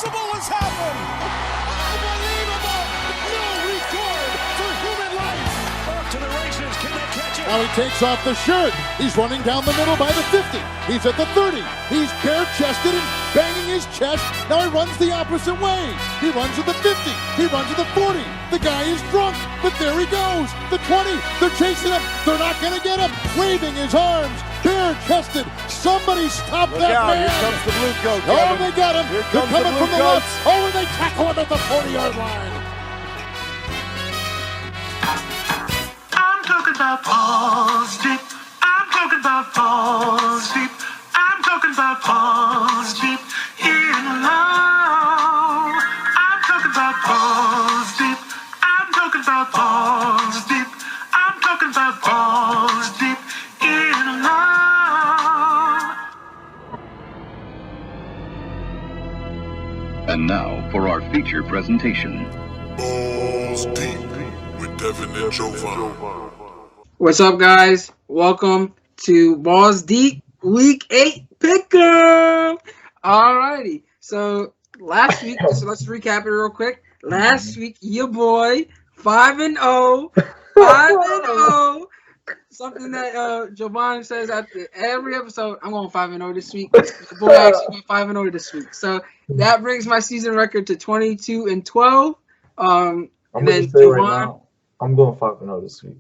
impossible has happened. Unbelievable. No record for human life. Off to the races. Can they catch it? Now he takes off the shirt. He's running down the middle by the 50. He's at the 30. He's bare-chested and banging his chest. Now he runs the opposite way. He runs at the 50. He runs at the 40. The guy is drunk, but there he goes. The 20. They're chasing him. They're not going to get him. Waving his arms. Bare-chested. Somebody stop Look that out. man. Here comes the blue coat, Oh, Kevin. they got him. Here They're comes the coming blue from the coats. left. Oh, and they tackle him at the 40-yard line. I'm talking about balls deep. I'm talking about balls deep. I'm talking about balls deep in love. I'm talking about balls deep. I'm talking about balls deep. I'm talking about balls deep in love. And now for our feature presentation. Balls Deep with Devin Jovan. What's up, guys? Welcome to Balls Deep Week 8 Pick'em. Alrighty. So last week, so let's recap it real quick. Last week, your boy 5-0, 5-0. Something that Jovan says at every episode. I'm going 5-0 this week. The boy actually went 5-0 this week. So that brings my season record to 22-12. I'm And gonna then say right Jovan. now, I'm going 5-0 this week.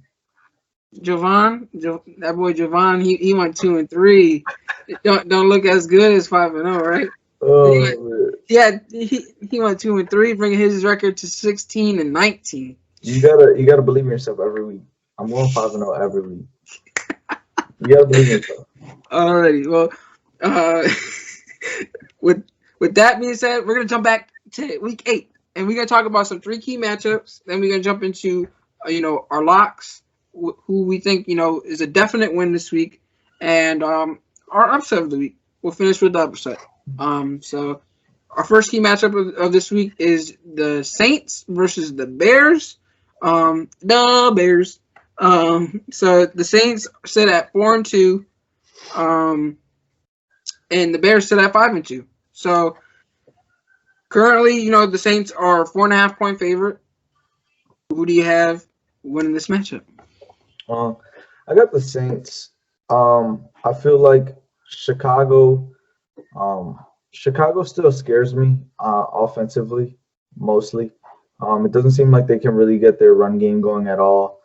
That boy Jovan, he went 2-3. Don't look as good as 5-0, right? Oh, man. Yeah, he went 2-3, bringing his record to 16-19. You gotta believe in yourself every week. I'm going 5-0 every week. You gotta believe in yourself. Alrighty, well, with that being said, we're gonna jump back to week 8, and we're gonna talk about some 3 key matchups. Then we're gonna jump into our locks, who we think is a definite win this week, and our upset of the week. We'll finish with the upset. So our first key matchup of this week is the Saints versus the Bears. The Bears. So the Saints sit at 4-2, and the Bears sit at 5-2. So currently, the Saints are 4.5-point favorite. Who do you have winning this matchup? I got the Saints. I feel like Chicago still scares me offensively, mostly. It doesn't seem like they can really get their run game going at all.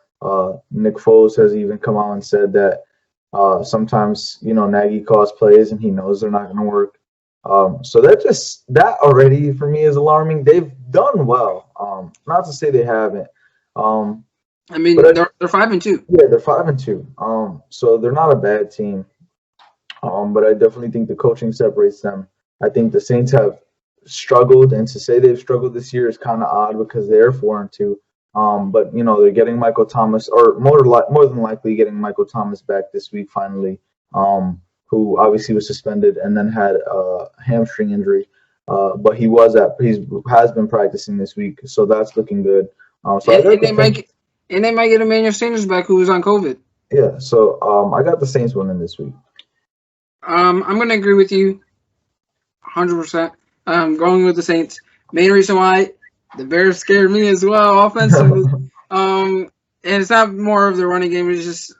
Nick Foles has even come out and said that sometimes, Nagy calls plays and he knows they're not going to work. So that already for me is alarming. They've done well. Not to say they haven't. I mean, they're 5-2. Yeah, they're 5-2. So they're not a bad team. But I definitely think the coaching separates them. I think the Saints have struggled, and to say they've struggled this year is kind of odd because they're 4-2. But they're getting Michael Thomas, or more than likely getting Michael Thomas back this week finally, who obviously was suspended and then had a hamstring injury. But he has been practicing this week, so that's looking good. And they might get Emmanuel Sanders back, who was on COVID. Yeah, so I got the Saints winning this week. I'm going to agree with you 100%. Going with the Saints. Main reason why the Bears scared me as well offensively. And it's not more of the running game. It's just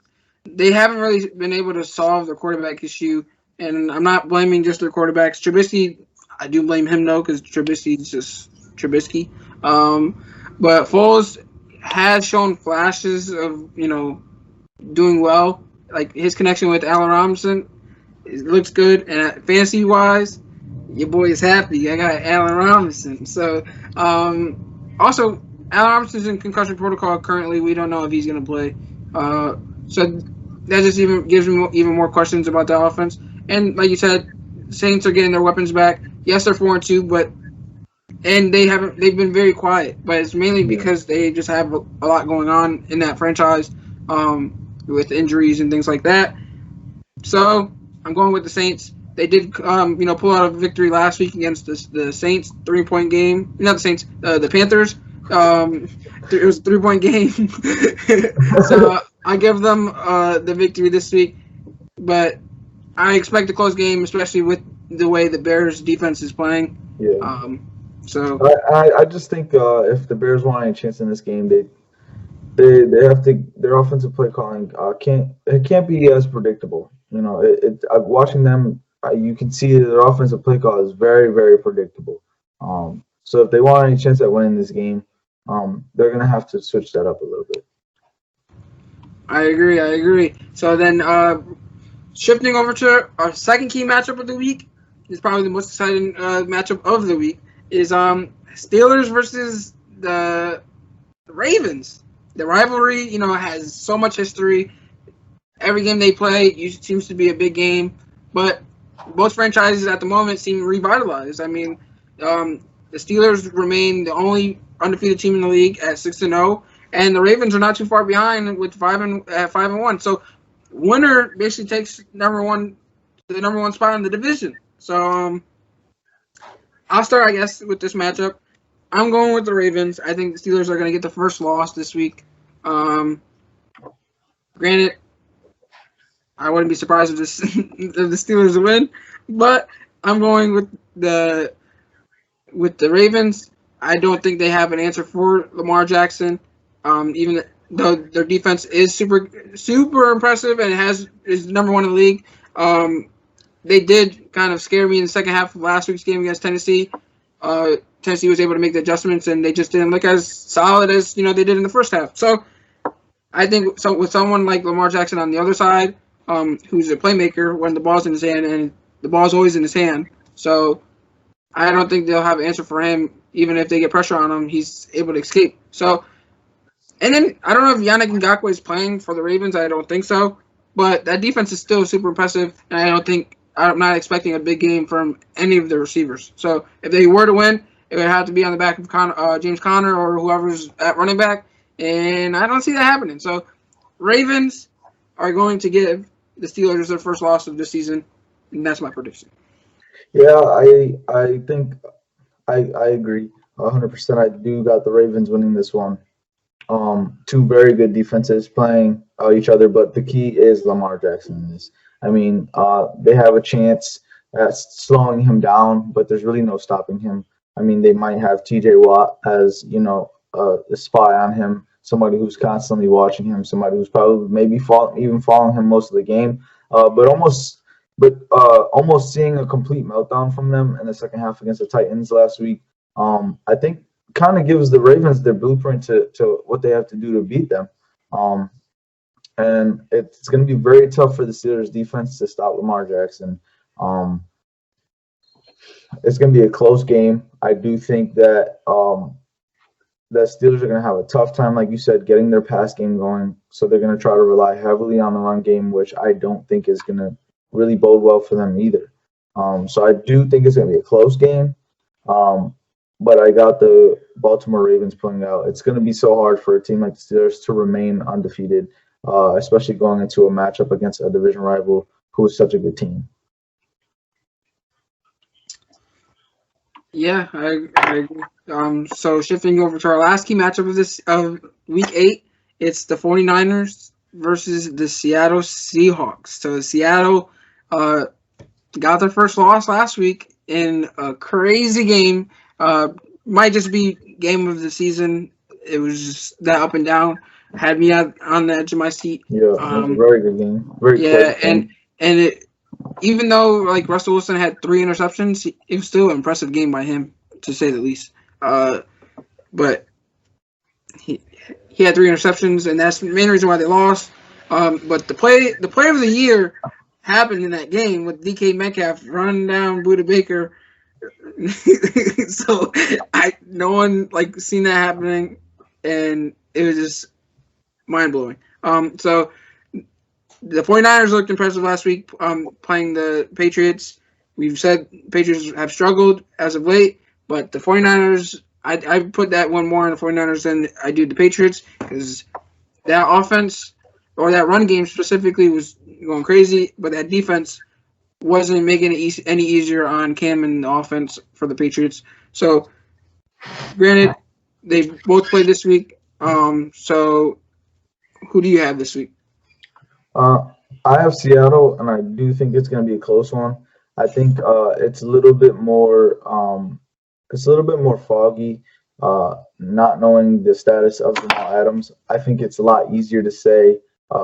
they haven't really been able to solve their quarterback issue. And I'm not blaming just their quarterbacks. Trubisky, I do blame him, though, because Trubisky is just Trubisky. But Foles has shown flashes of, doing well. Like his connection with Allen Robinson, it looks good. And fantasy-wise, your boy is happy. I got Allen Robinson. So, also, Allen Robinson's in concussion protocol currently. We don't know if he's going to play. So that just even gives me even more questions about the offense. And like you said, Saints are getting their weapons back. Yes, they're 4-2, and they've been very quiet. But it's mainly because they just have a lot going on in that franchise, with injuries and things like that. So I'm going with the Saints. They did, pull out a victory last week against the Saints, 3-point game. Not the Saints, the Panthers. It was a 3-point game. So I give them the victory this week. But I expect a close game, especially with the way the Bears defense is playing. Yeah. So I just think if the Bears want any chance in this game, they have to their offensive play calling can't be as predictable. You know, watching them, you can see that their offensive play call is very, very predictable. So if they want any chance at winning this game, they're gonna have to switch that up a little bit. I agree. So then shifting over to our second key matchup of the week is probably the most exciting matchup of the week is Steelers versus the Ravens. The rivalry, you know, has so much history. Every game they play seems to be a big game, but both franchises at the moment seem revitalized. I mean, the Steelers remain the only undefeated team in the league at 6-0, and the Ravens are not too far behind with 5-1. So, winner basically takes the number one spot in the division. So, I'll start, I guess, with this matchup. I'm going with the Ravens. I think the Steelers are going to get the first loss this week. Granted, I wouldn't be surprised if the Steelers win, but I'm going with the Ravens. I don't think they have an answer for Lamar Jackson. Even though their defense is super impressive and is number one in the league, they did kind of scare me in the second half of last week's game against Tennessee. Tennessee was able to make the adjustments, and they just didn't look as solid as they did in the first half. So I think with someone like Lamar Jackson on the other side, who's a playmaker when the ball's in his hand, and the ball's always in his hand. So I don't think they'll have an answer for him. Even if they get pressure on him, he's able to escape. So, and then I don't know if Yannick Ngakoue is playing for the Ravens. I don't think so. But that defense is still super impressive, and I'm not expecting a big game from any of the receivers. So if they were to win, it would have to be on the back of James Conner or whoever's at running back, and I don't see that happening. So Ravens are going to give the Steelers their first loss of the season, and that's my prediction. Yeah, I think I agree 100%. I do got the Ravens winning this one. Two very good defenses playing each other, but the key is Lamar Jackson in this. I mean, they have a chance at slowing him down, but there's really no stopping him. I mean, they might have T.J. Watt as, a spy on him, somebody who's constantly watching him, somebody who's probably maybe even following him most of the game, but almost seeing a complete meltdown from them in the second half against the Titans last week. I think kind of gives the Ravens their blueprint to what they have to do to beat them. And it's going to be very tough for the Steelers defense to stop Lamar Jackson. It's going to be a close game. I do think that the Steelers are going to have a tough time, like you said, getting their pass game going. So they're going to try to rely heavily on the run game, which I don't think is going to really bode well for them either. So I do think it's going to be a close game. But I got the Baltimore Ravens pulling out. It's going to be so hard for a team like the Steelers to remain undefeated, especially going into a matchup against a division rival who is such a good team. Yeah, I agree. So shifting over to our last key matchup of Week 8, it's the 49ers versus the Seattle Seahawks. So Seattle got their first loss last week in a crazy game. Might just be game of the season. It was just that up and down. Had me on the edge of my seat. Yeah, it was a very good game. Very close game. and it, even though like Russell Wilson had 3 interceptions, it was still an impressive game by him, to say the least. But he had 3 interceptions, and that's the main reason why they lost. But the play of the year happened in that game with DK Metcalf running down Buda Baker. So no one seen that happening, and it was just mind blowing. So the 49ers looked impressive last week, playing the Patriots. We've said Patriots have struggled as of late, but the 49ers, I put that one more on the 49ers than I do the Patriots, because that offense or that run game specifically was going crazy, but that defense wasn't making it any easier on Cam and the offense for the Patriots. So, granted, they both played this week. So, who do you have this week? I have Seattle, and I do think it's going to be a close one. I think it's a little bit more foggy. Not knowing the status of Jamal Adams, I think it's a lot easier to say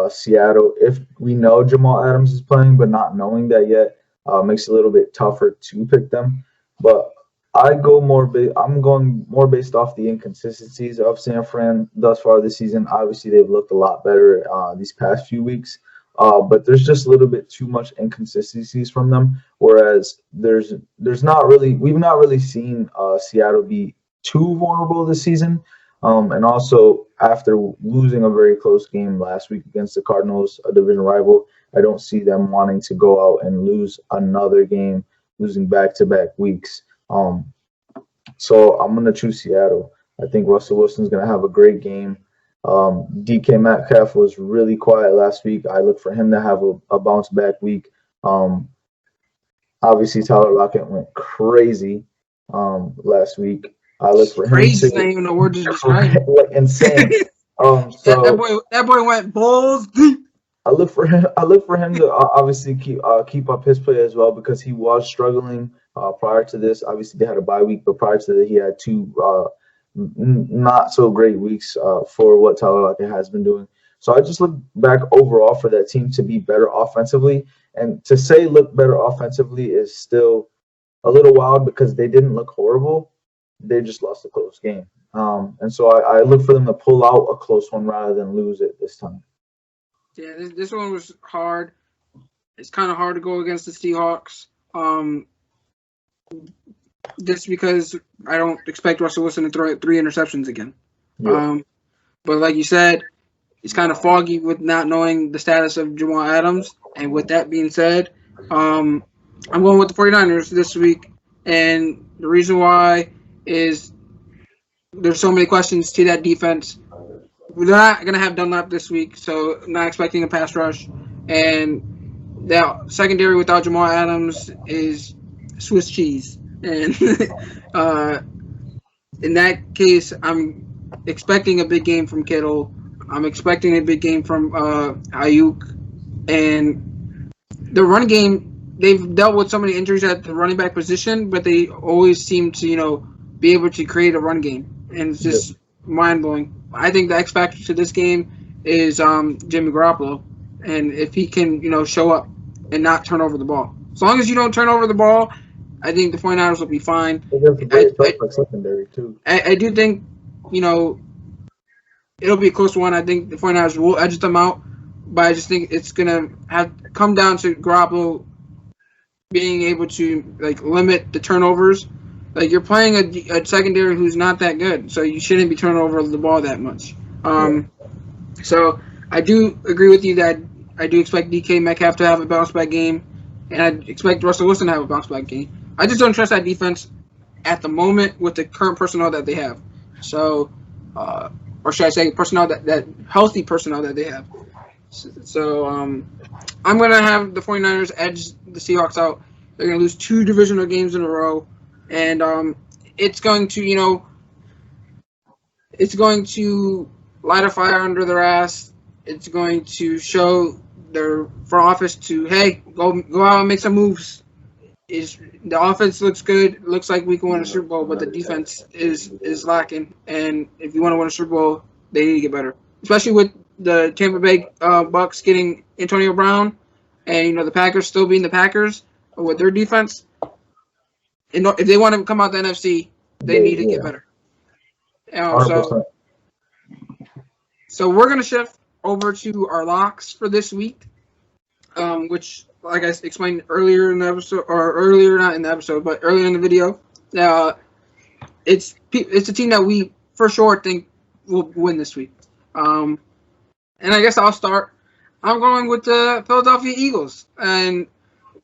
Seattle if we know Jamal Adams is playing, but not knowing that yet makes it a little bit tougher to pick them. But I'm going more based off the inconsistencies of San Fran thus far this season. Obviously, they've looked a lot better these past few weeks, but there's just a little bit too much inconsistencies from them. Whereas there's not really we've not really seen Seattle be too vulnerable this season. And also after losing a very close game last week against the Cardinals, a division rival, I don't see them wanting to go out and lose another game, losing back-to-back weeks. So I'm gonna choose Seattle. I think Russell Wilson's gonna have a great game. DK Metcalf was really quiet last week. I look for him to have a bounce back week. Obviously Tyler Lockett went crazy last week. I look for him Crazy, to not even a word to describe. like insane. That boy went balls deep. I look for him. I look for him to obviously keep up his play as well because he was struggling prior to this. Obviously, they had a bye week, but prior to that, he had two not so great weeks for what Tyler Lockett has been doing. So I just look back overall for that team to be better offensively, and to say look better offensively is still a little wild because they didn't look horrible. They just lost a close game, and so I look for them to pull out a close one rather than lose it this time. Yeah, this one was hard. It's kind of hard to go against the Seahawks. Just because I don't expect Russell Wilson to throw 3 interceptions again. Yeah. But like you said, it's kind of foggy with not knowing the status of Jamal Adams. And with that being said, I'm going with the 49ers this week. And the reason why is there's so many questions to that defense. They're not going to have Dunlap this week, so not expecting a pass rush. And that secondary without Jamal Adams is Swiss cheese. And in that case, I'm expecting a big game from Kittle. I'm expecting a big game from Ayuk. And the run game, they've dealt with so many injuries at the running back position, but they always seem to, be able to create a run game. And it's just mind-blowing. I think the X factor to this game is Jimmy Garoppolo. And if he can, show up and not turn over the ball. As long as you don't turn over the ball, I think the 49ers will be fine. Secondary too. I do think, it'll be a close one. I think the 49ers will edge them out, but I just think it's going to have come down to Garoppolo being able to limit the turnovers. You're playing a secondary who's not that good, so you shouldn't be turning over the ball that much. So I do agree with you that I do expect DK Metcalf to have a bounce back game, and I expect Russell Wilson to have a bounce back game. I just don't trust that defense at the moment with the current personnel that they have. So, or should I say personnel that healthy personnel that they have. So I'm going to have the 49ers edge the Seahawks out. They're going to lose 2 divisional games in a row. And it's going to, it's going to light a fire under their ass. It's going to show their front office to, hey, go out and make some moves. The offense looks good. Looks like we can win a Super Bowl, but the defense is lacking. And if you want to win a Super Bowl, they need to get better. Especially with the Tampa Bay Bucks getting Antonio Brown, and the Packers still being the Packers with their defense. If they want to come out the NFC, they need to get better. So we're going to shift over to our locks for this week, which, like I explained earlier in the episode, or earlier not in the episode, but earlier in the video, it's a team that we for sure think will win this week. And I guess I'll start. I'm going with the Philadelphia Eagles, and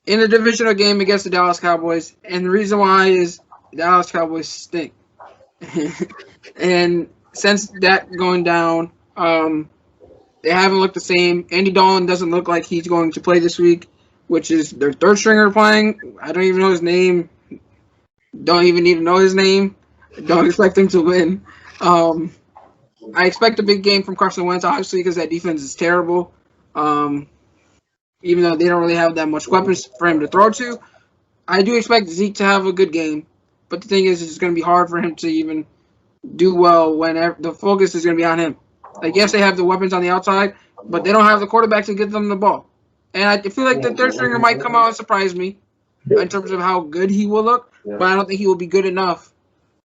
in a divisional game against the Dallas Cowboys, and the reason why is the Dallas Cowboys stink. And since that going down, they haven't looked the same. Andy Dalton doesn't look like he's going to play this week, which is their third stringer playing. I don't even know his name. Don't even need to know his name. Don't expect him to win. I expect a big game from Carson Wentz, obviously, because that defense is terrible. Even though they don't really have that much weapons for him to throw to. I do expect Zeke to have a good game, but the thing is, it's going to be hard for him to even do well when the focus is going to be on him. Like, yes, they have the weapons on the outside, but they don't have the quarterback to get them the ball. And I feel like the third stringer might come out and surprise me in terms of how good he will look, but I don't think he will be good enough,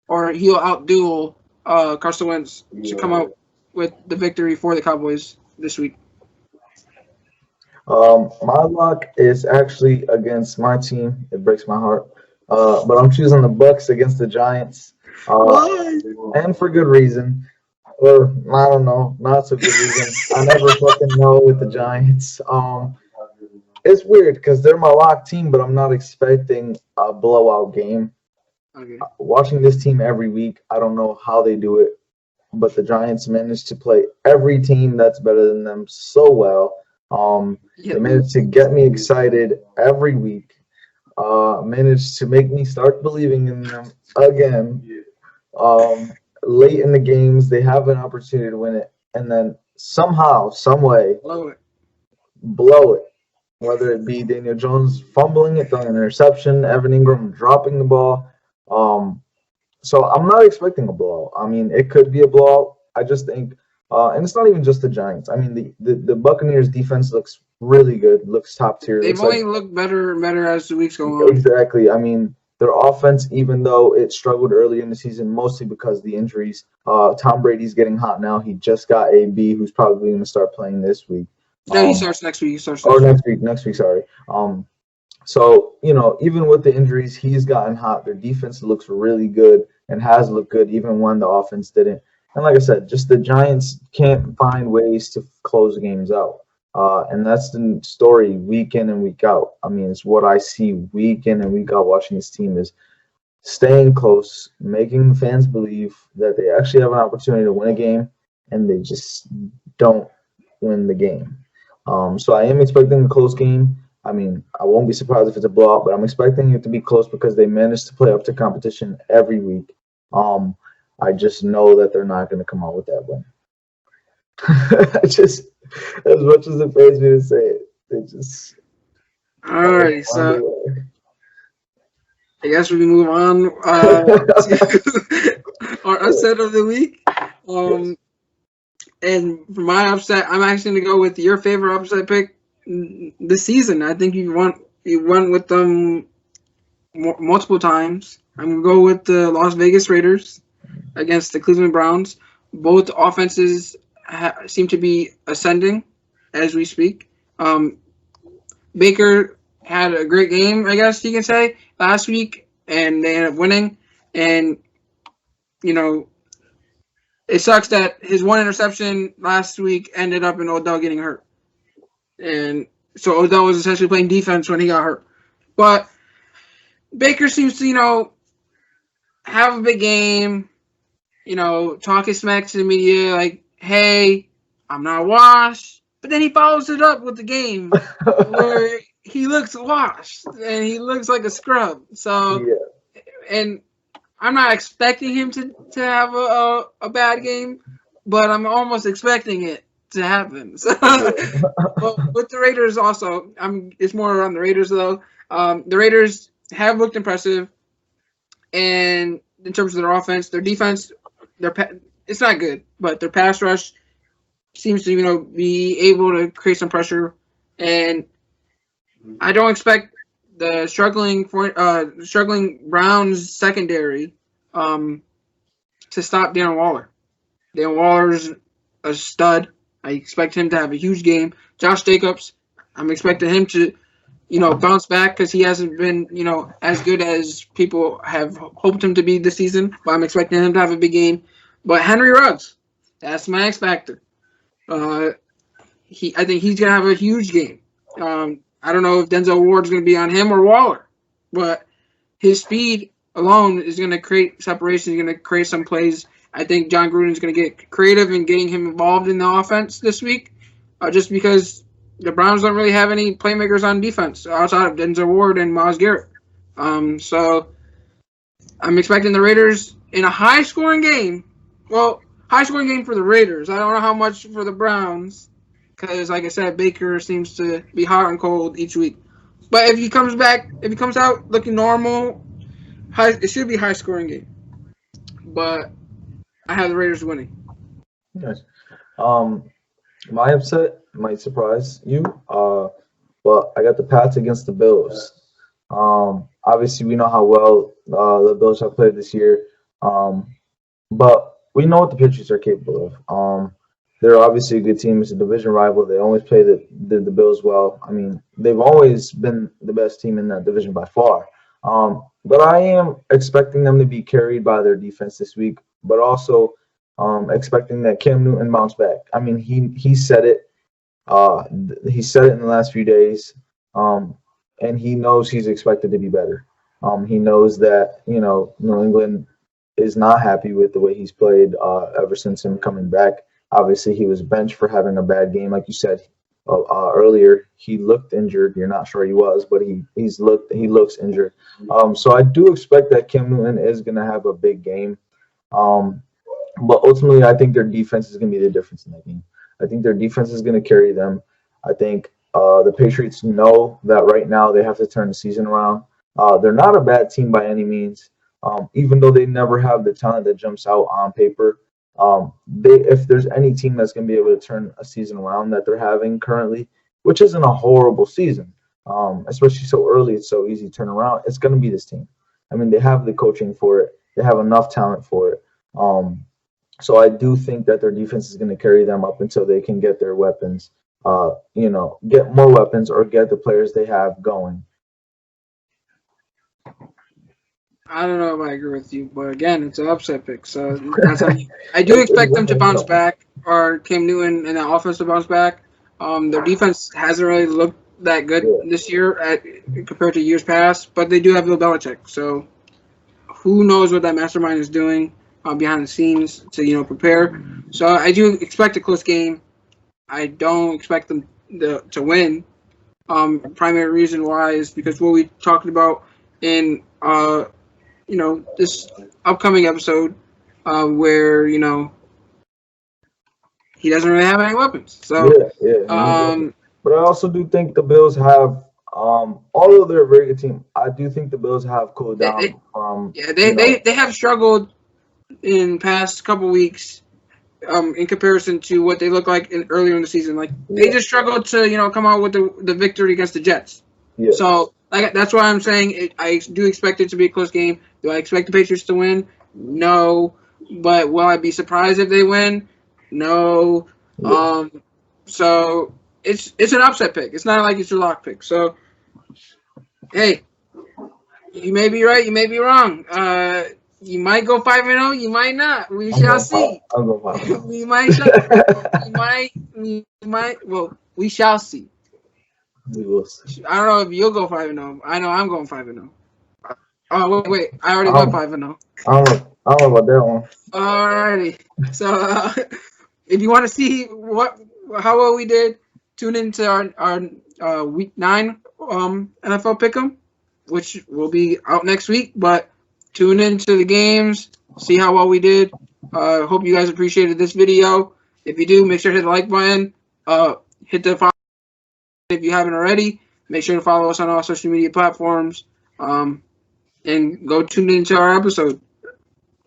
or he'll outduel Carson Wentz to come out with the victory for the Cowboys this week. My luck is actually against my team. It breaks my heart. But I'm choosing the Bucks against the Giants. And for good reason. Or I don't know, not so good reason. I never fucking know with the Giants. It's weird because they're my lock team, but I'm not expecting a blowout game. Okay. Watching this team every week, I don't know how they do it, but the Giants managed to play every team that's better than them so well. They managed to get me excited every week. Managed to make me start believing in them again. Late in the games, they have an opportunity to win it, and then somehow, some way, blow it. Whether it be Daniel Jones fumbling it, throwing an interception, Evan Ingram dropping the ball. So I'm not expecting a blowout. I mean, it could be a blowout. I just think, and it's not even just the Giants. I mean, the Buccaneers defense looks really good, looks top tier. They've only looked better and better as the weeks go on. Exactly. I mean, their offense, even though it struggled early in the season, mostly because of the injuries, Tom Brady's getting hot now. He just got AB, who's probably going to start playing this week. No, he starts next week. Next week, sorry. So, even with the injuries, he's gotten hot. Their defense looks really good and has looked good even when the offense didn't. And like I said, just the Giants can't find ways to close games out. And that's the story week in and week out. I mean, it's what I see week in and week out watching this team is staying close, making fans believe that they actually have an opportunity to win a game, and they just don't win the game. So I am expecting a close game. I mean, I won't be surprised if it's a blowout, but I'm expecting it to be close because they managed to play up to competition every week. I just know that they're not going to come out with that win. Just as much as it pains me to say it, they just. All right, so I guess we can move on to our upset of the week. And for my upset, I'm actually going to go with your favorite upset pick this season. I think you went with them multiple times. I'm going to go with the Las Vegas Raiders against the Cleveland Browns. Both offenses seem to be ascending as we speak. Baker had a great game, I guess you can say, last week, and they ended up winning. And, it sucks that his one interception last week ended up in Odell getting hurt. And so Odell was essentially playing defense when he got hurt. But Baker seems to, have a big game, talk his smack to the media, like, hey, I'm not washed. But then he follows it up with the game where he looks washed and he looks like a scrub. So, and I'm not expecting him to have a bad game, but I'm almost expecting it to happen. So, but with the Raiders also, it's more around the Raiders though. The Raiders have looked impressive, and in terms of their offense, their defense, it's not good, but their pass rush seems to be able to create some pressure, and I don't expect the struggling Browns secondary to stop Darren Waller. Darren Waller's a stud. I expect him to have a huge game. Josh Jacobs, I'm expecting him to, bounce back because he hasn't been, as good as people have hoped him to be this season. But I'm expecting him to have a big game. But Henry Ruggs, that's my X factor. I think he's gonna have a huge game. I don't know if Denzel Ward's gonna be on him or Waller, but his speed alone is gonna create separation. He's gonna create some plays. I think John Gruden's gonna get creative in getting him involved in the offense this week, just because the Browns don't really have any playmakers on defense outside of Denzel Ward and Myles Garrett. So I'm expecting the Raiders in a high-scoring game. Well, high-scoring game for the Raiders. I don't know how much for the Browns because, like I said, Baker seems to be hot and cold each week. But if he comes out looking normal, it should be a high scoring game. But I have the Raiders winning. Nice. Um, my upset might surprise you. But I got the Pats against the Bills. Obviously, we know how well the Bills have played this year. But we know what the Patriots are capable of. They're obviously a good team. It's a division rival. They always play the Bills well. I mean, they've always been the best team in that division by far. But I am expecting them to be carried by their defense this week, but also expecting that Cam Newton bounce back. I mean, he said it. He said it in the last few days, and he knows he's expected to be better. He knows that New England is not happy with the way he's played ever since him coming back. Obviously, he was benched for having a bad game, like you said earlier. He looked injured. You're not sure he was, but he looks injured. So I do expect that Cam Newton is going to have a big game. But ultimately, I think their defense is going to be the difference in that game. I think their defense is going to carry them. I think the Patriots know that right now they have to turn the season around. They're not a bad team by any means, even though they never have the talent that jumps out on paper. If there's any team that's going to be able to turn a season around that they're having currently, which isn't a horrible season, especially so early, it's so easy to turn around, it's going to be this team. I mean, they have the coaching for it. They have enough talent for it. So I do think that their defense is going to carry them up until they can get their weapons, get more weapons or get the players they have going. I don't know if I agree with you, but again, it's an upset pick. So I do expect them to bounce back, or Cam Newton and the offense to bounce back. Their defense hasn't really looked that good this year compared to years past, but they do have Bill Belichick. So who knows what that mastermind is doing behind the scenes to prepare. So I do expect a close game. I don't expect them to win. Primary reason why is because what we talked about in this upcoming episode where he doesn't really have any weapons. So but I also do think the Bills have although they're a very good team, I do think the Bills have cooled down they have struggled in past couple weeks in comparison to what they look like earlier in the season. Like they just struggled to come out with the victory against the Jets. Yeah. So that's why I'm saying I do expect it to be a close game. Do I expect the Patriots to win? No. But will I be surprised if they win? No. Yeah. So it's an upset pick. It's not like it's your lock pick. So hey, you may be right, you may be wrong. You might go 5-0, you might not. We shall see. I'll go 5-0. We might. Well, we shall see. We will see. I don't know if you'll go 5-0. I know I'm going 5-0. Oh wait! I already went 5-0. I don't know about that one. Alrighty. So if you want to see how well we did, tune into our week 9 NFL Pick'em, which will be out next week. But tune into the games, see how well we did. Hope you guys appreciated this video. If you do, make sure to hit the like button. Hit the follow if you haven't already. Make sure to follow us on all social media platforms. And go tune into our episode.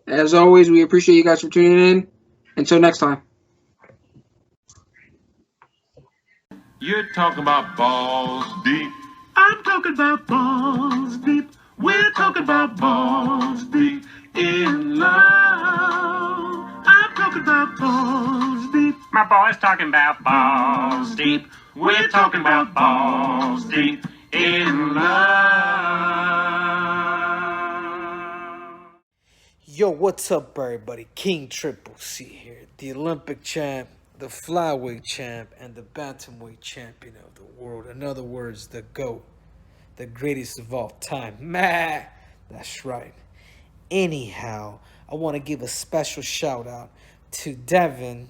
As always, we appreciate you guys for tuning in. Until next time. You're talking about balls deep. I'm talking about balls deep. We're talking about balls deep in love. I'm talking about balls deep. My boy's talking about balls deep. We're talking about balls deep in love. Yo, what's up, everybody? King Triple C here, the Olympic champ, the flyweight champ, and the bantamweight champion of the world. In other words, the GOAT, the greatest of all time. Man, that's right. Anyhow, I want to give a special shout out to Devin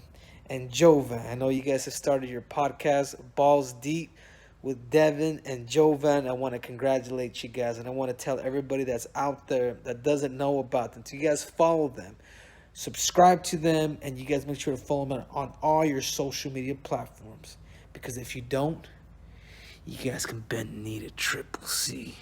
and Jovan. I know you guys have started your podcast, Balls Deep, with Devin and Jovan. I want to congratulate you guys, and I want to tell everybody that's out there that doesn't know about them to you guys follow them, subscribe to them, and you guys make sure to follow them on all your social media platforms, because if you don't, You guys can bend knee to Triple C.